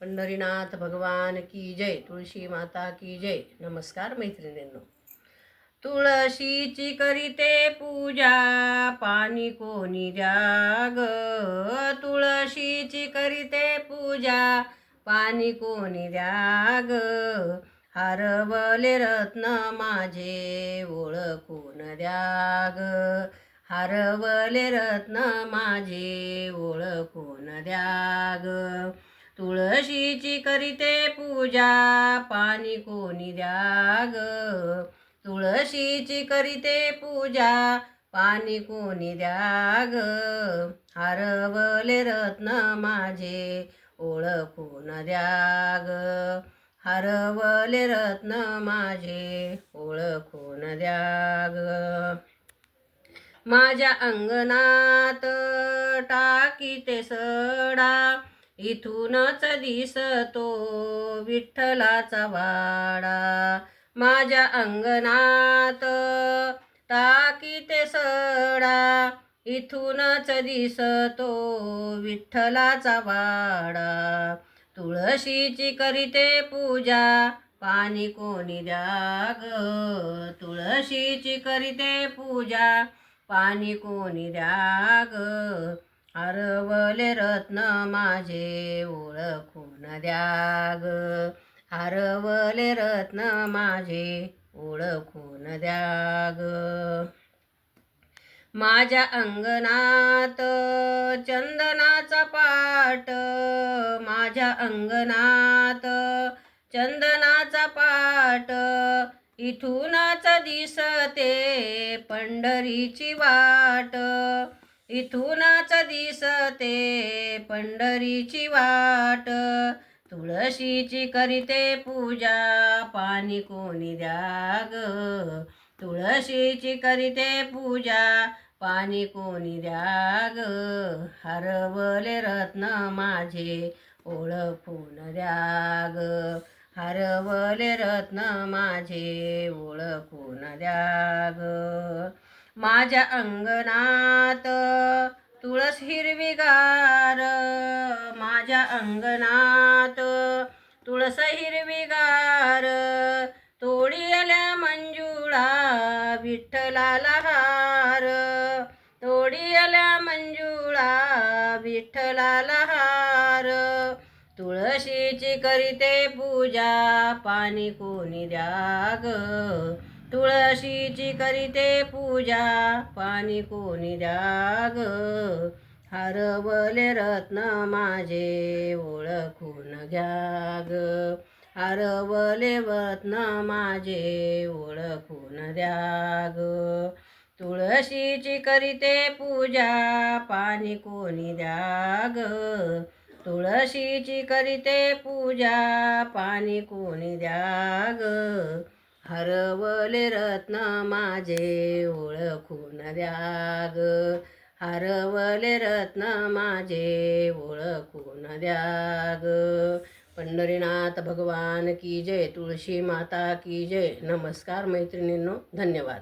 पंढरीनाथ भगवान की जय. तुळशी माता की जय. नमस्कार मैत्रिणींनो. तुळशीची करीते पूजा पाणी कोणी द्याग. तुळशीची करीते पूजा पाणी कोणी द्याग. हरवले रत्न माझे ओळखून द्याग. हरवले रत्न माझे ओळखून द्याग. तुळशीची करीते पूजा पाणी कोणी द्याग. तुळशीची करीते पूजा पाणी कोणी द्याग. हरवले रत्न माझे ओळखून द्याग. हरवले रत्न माझे ओळखून द्याग. माझ्या अंगणात टाकीते सडा इथूनच दिसतो विठ्ठलाचा वाडा. माझ्या अंगणात टाकीते सडा इथूनच दिसतो विठ्ठलाचा वाडा. तुळशीची करीते पूजा पाणी कोणी द्याग. तुळशीची करीते पूजा पाणी कोणी द्याग. हरवले रत्न माझे ओळखून द्याग. हरवले रत्न माझे ओळखून द्याग. माझ्या अंगणात चंदनाचा पाट. माझ्या अंगणात चंदनाचा पाट इथूनच दिसते पंढरीची वाट. इथूनच दिसते पंढरीची वाट. तुळशीची करीते पूजा पाणी कोणी द्याग. तुळशीची करीते पूजा पाणी कोणी द्याग. हरवले रत्न माझे ओळखून द्याग. हरवले रत्न माझे ओळखून द्याग. माझ्या अंगणात तुळस हिरवीगार. माझ्या अंगणात तुळस हिरवीगार. तोडी आल्या मंजुळा विठ्ठलाला हार. तोडी आल्या मंजुळा विठ्ठलाला हार. तुळशीची करीते पूजा पाणी कोणी द्याग. तुळशीची करीते पूजा पाणी कोणी द्याग. हरवले रत्न माझे ओळखून द्याग. हरवले रत्न माझे ओळखून द्याग. तुळशीची करीते पूजा पाणी कोणी द्याग. तुळशीची करीते पूजा पाणी कोणी द्याग. हरवले रत्न माझे ओळखून द्याग. हरवले रत्न माझे ओळखून द्याग. पंढरीनाथ भगवान की जय. तुळशी माता की जय. नमस्कार मैत्रिणींनो. धन्यवाद.